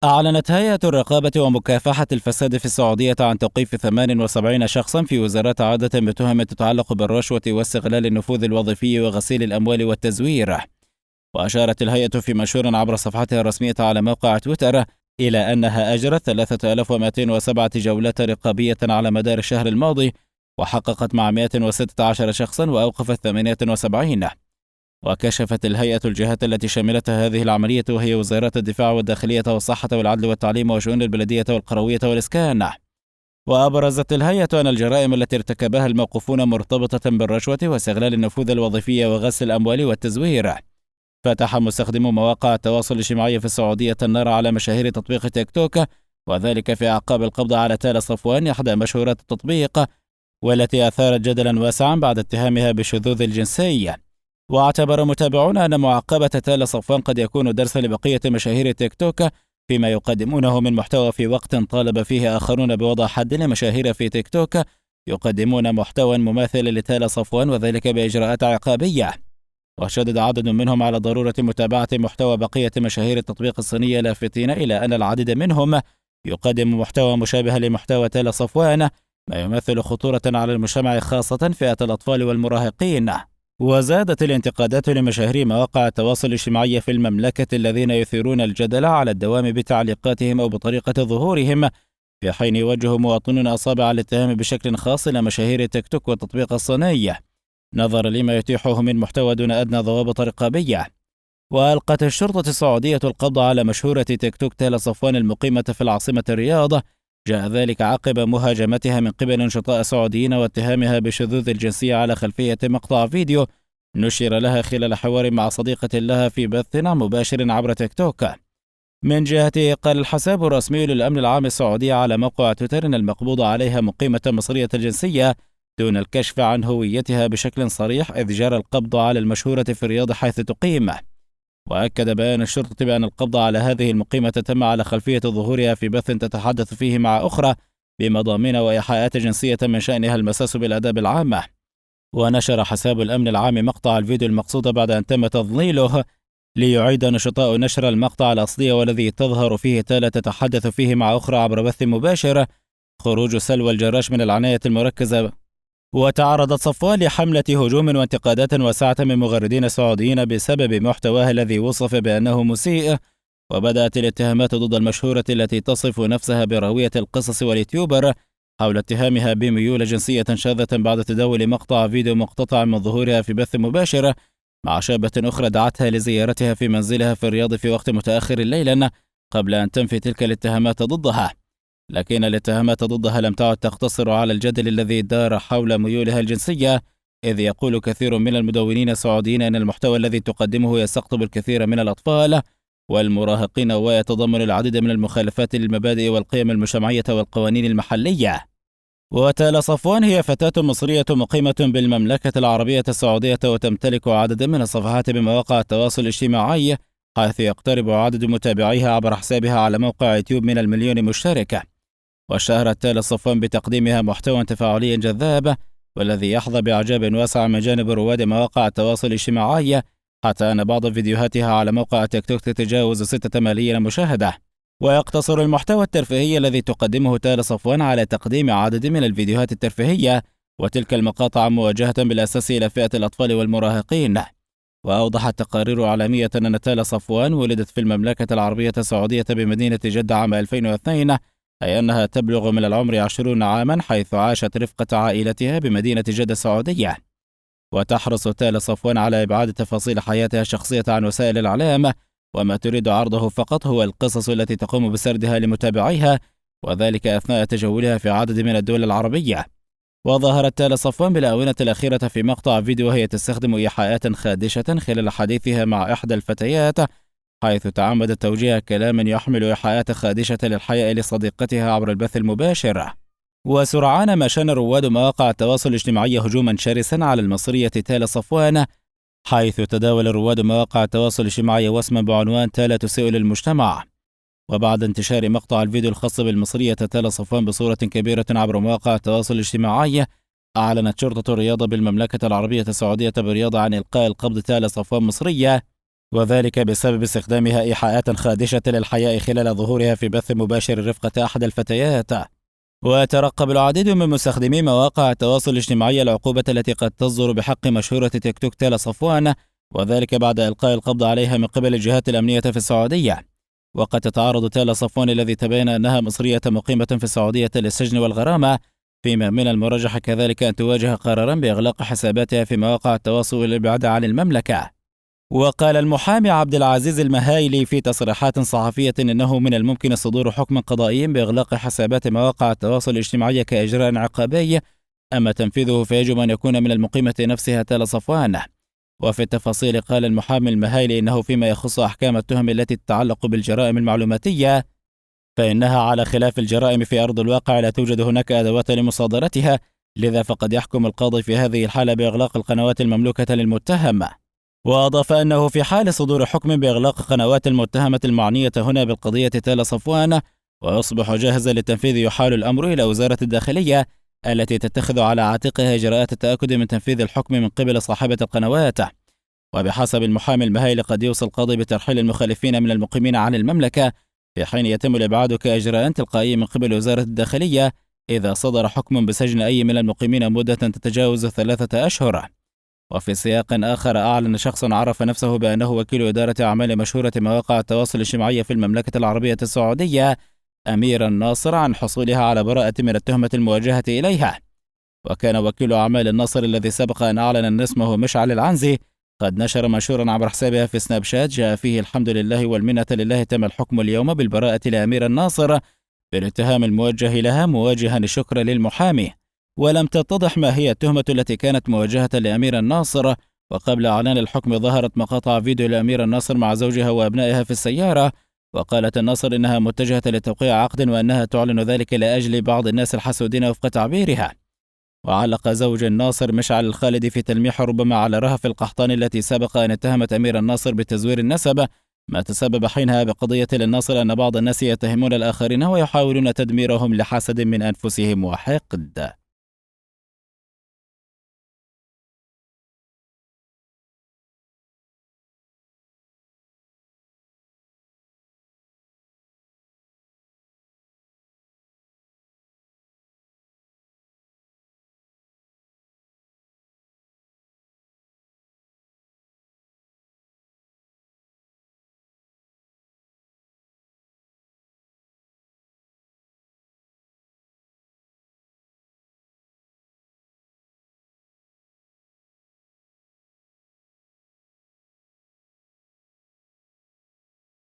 أعلنت هيئة الرقابة ومكافحة الفساد في السعودية عن توقيف 78 شخصا في وزارات عدة بتهم تتعلق بالرشوة واستغلال النفوذ الوظيفي وغسيل الأموال والتزوير. وأشارت الهيئة في منشور عبر صفحتها الرسمية على موقع تويتر إلى أنها أجرت 3207 جولات رقابية على مدار الشهر الماضي، وحققت مع 116 شخصا وأوقفت 78. وكشفت الهيئة الجهات التي شملتها هذه العملية، وهي وزارات الدفاع والداخلية والصحة والعدل والتعليم وشؤون البلدية والقروية والإسكان. وأبرزت الهيئة أن الجرائم التي ارتكبها الموقوفون مرتبطة بالرشوة واستغلال النفوذ الوظيفي وغسل الأموال والتزوير. فتح مستخدمو مواقع التواصل الاجتماعي في السعودية النار على مشاهير تطبيق تيك توك، وذلك في أعقاب القبض على تالا صفوان إحدى مشهورات التطبيق، والتي أثارت جدلا واسعا بعد اتهامها بالشذوذ الجنسي. واعتبر متابعون أن معاقبة تالا صفوان قد يكون درسا لبقية مشاهير تيك توك فيما يقدمونه من محتوى، في وقت طالب فيه آخرون بوضع حد لمشاهير في تيك توك يقدمون محتوى مماثل لتالا صفوان، وذلك بإجراءات عقابية. وشدد عدد منهم على ضرورة متابعة محتوى بقية مشاهير التطبيق الصينية، لافتين إلى أن العديد منهم يقدم محتوى مشابه لمحتوى تالا صفوان، ما يمثل خطورة على المجتمع، خاصة فئة الأطفال والمراهقين. وزادت الانتقادات لمشاهير مواقع التواصل الاجتماعي في المملكة الذين يثيرون الجدل على الدوام بتعليقاتهم أو بطريقة ظهورهم، في حين يوجه مواطنون أصابع الاتهام بشكل خاص إلى مشاهير تيك توك والتطبيق الصيني، نظرا لما يتيحه من محتوى دون أدنى ضوابط رقابية. وألقت الشرطة السعودية القبض على مشهورة تيك توك تالا صفوان المقيمة في العاصمة الرياض، جاء ذلك عقب مهاجمتها من قبل نشطاء سعوديين واتهامها بالشذوذ الجنسي على خلفية مقطع فيديو نشر لها خلال حوار مع صديقة لها في بث مباشر عبر تيك توك. من جهته، قال الحساب الرسمي للأمن العام السعودي على موقع تويتر إن المقبوض عليها مقيمة مصرية الجنسية دون الكشف عن هويتها بشكل صريح، إذ جرى القبض على المشهورة في الرياض حيث تقيم. وأكد بيان الشرطة بأن القبض على هذه المقيمة تم على خلفية ظهورها في بث تتحدث فيه مع أخرى بمضامين وإيحاءات جنسية من شأنها المساس بالآداب العامة. ونشر حساب الأمن العام مقطع الفيديو المقصود بعد أن تم تضليله، ليعيد نشطاء نشر المقطع الأصلي والذي تظهر فيه تالا تتحدث فيه مع أخرى عبر بث مباشر خروج سلوى الجراش من العناية المركزة. وتعرضت صفوان لحملة هجوم وانتقادات واسعة من مغردين سعوديين بسبب محتواها الذي وصف بأنه مسيء، وبدأت الاتهامات ضد المشهورة التي تصف نفسها براوية القصص واليوتيوبر حول اتهامها بميول جنسية شاذة بعد تداول مقطع فيديو مقتطع من ظهورها في بث مباشر مع شابة أخرى دعتها لزيارتها في منزلها في الرياض في وقت متأخر ليلا قبل أن تنفي تلك الاتهامات ضدها. لكن الاتهامات ضدها لم تعد تقتصر على الجدل الذي دار حول ميولها الجنسية، إذ يقول كثير من المدونين السعوديين أن المحتوى الذي تقدمه يستقطب الكثير من الأطفال والمراهقين، ويتضمن العديد من المخالفات للمبادئ والقيم المجتمعية والقوانين المحلية. وتالا صفوان هي فتاة مصرية مقيمة بالمملكة العربية السعودية، وتمتلك عدد من الصفحات بمواقع التواصل الاجتماعي، حيث يقترب عدد متابعيها عبر حسابها على موقع يوتيوب من 1,000,000 مشترك. واشتهرت تالا صفوان بتقديمها محتوى تفاعلي جذاب، والذي يحظى بإعجاب واسع من جانب رواد مواقع التواصل الاجتماعي، حتى أن بعض فيديوهاتها على موقع تيك توك تتجاوز 6 ملايين مشاهدة. ويقتصر المحتوى الترفيهي الذي تقدمه تالا صفوان على تقديم عدد من الفيديوهات الترفيهية، وتلك المقاطع موجهة بالأساس إلى فئة الأطفال والمراهقين. وأوضحت تقارير عالمية أن تالا صفوان ولدت في المملكة العربية السعودية بمدينة جدة عام 2002، أي أنها تبلغ من العمر 20 عاما، حيث عاشت رفقة عائلتها بمدينة جدة السعودية. وتحرص تالا صفوان على إبعاد تفاصيل حياتها الشخصية عن وسائل الإعلام، وما تريد عرضه فقط هو القصص التي تقوم بسردها لمتابعيها، وذلك أثناء تجولها في عدد من الدول العربية. وظهرت تالا صفوان بالآونة الأخيرة في مقطع فيديو وهي تستخدم إيحاءات خادشة خلال حديثها مع إحدى الفتيات، حيث تعمدت توجيه كلام يحمل إيحاءات خادشة للحياء لصديقتها عبر البث المباشر. وسرعان ما شن رواد مواقع التواصل الاجتماعي هجوما شرسا على المصرية تالا صفوان، حيث تداول رواد مواقع التواصل الاجتماعي وصما بعنوان تالا تسيء للمجتمع. وبعد انتشار مقطع الفيديو الخاص بالمصرية تالا صفوان بصورة كبيرة عبر مواقع التواصل الاجتماعي، أعلنت شرطة الرياض بالمملكة العربية السعودية بالرياض عن إلقاء القبض تالا صفوان مصرية وذلك بسبب استخدامها إيحاءات خادشة للحياء خلال ظهورها في بث مباشر رفقة أحد الفتيات. ويترقب العديد من مستخدمي مواقع التواصل الاجتماعي العقوبة التي قد تصدر بحق مشهورة تيك توك تالا صفوان، وذلك بعد إلقاء القبض عليها من قبل الجهات الأمنية في السعودية. وقد تتعرض تالا صفوان الذي تبين أنها مصرية مقيمة في السعودية للسجن والغرامة، فيما من المرجح كذلك أن تواجه قرارا بإغلاق حساباتها في مواقع التواصل والابتعاد عن المملكة. وقال المحامي عبد العزيز المهايلي في تصريحات صحفية إنه من الممكن صدور حكم قضائي بإغلاق حسابات مواقع التواصل الاجتماعي كإجراء عقابي، أما تنفيذه فيجب أن يكون من المقيمة نفسها تالا صفوان. وفي التفاصيل قال المحامي المهايلي إنه فيما يخص أحكام التهم التي تتعلق بالجرائم المعلوماتية فإنها على خلاف الجرائم في أرض الواقع لا توجد هناك أدوات لمصادرتها، لذا فقد يحكم القاضي في هذه الحالة بإغلاق القنوات المملوكة للمتهم. وأضاف أنه في حال صدور حكم بإغلاق قنوات المتهمة المعنية هنا بالقضية تالا صفوان ويصبح جاهزا للتنفيذ، يحال الأمر إلى وزارة الداخلية التي تتخذ على عاتقها إجراءات التأكد من تنفيذ الحكم من قبل صاحبة القنوات. وبحسب المحامي المهيلي قد يوصي القاضي بترحيل المخالفين من المقيمين عن المملكة في حين يتم الإبعاد كإجراء تلقائي من قبل وزارة الداخلية إذا صدر حكم بسجن أي من المقيمين مدة تتجاوز 3 أشهر. وفي سياق آخر أعلن شخص عرف نفسه بأنه وكيل إدارة أعمال مشهورة مواقع التواصل الاجتماعي في المملكة العربية السعودية أمير الناصر عن حصولها على براءة من التهمة الموجهة إليها. وكان وكيل أعمال الناصر الذي سبق أن أعلن أن اسمه مشعل العنزي قد نشر منشورا عبر حسابها في سناب شات جاء فيه الحمد لله والمنة لله تم الحكم اليوم بالبراءة لأمير الناصر بالاتهام الموجه لها، مواجها الشكر للمحامي. ولم تتضح ما هي التهمة التي كانت موجهة لأمير الناصر. وقبل إعلان الحكم ظهرت مقاطع فيديو لأمير الناصر مع زوجها وأبنائها في السيارة، وقالت الناصر إنها متجهة لتوقيع عقد وأنها تعلن ذلك لأجل بعض الناس الحسودين وفق تعبيرها. وعلق زوج الناصر مشعل الخالد في تلميح ربما على رهف القحطاني التي سبق أن اتهمت أمير الناصر بتزوير النسب، ما تسبب حينها بقضية للناصر أن بعض الناس يتهمون الآخرين ويحاولون تدميرهم لحسد من أنفسهم وحقد.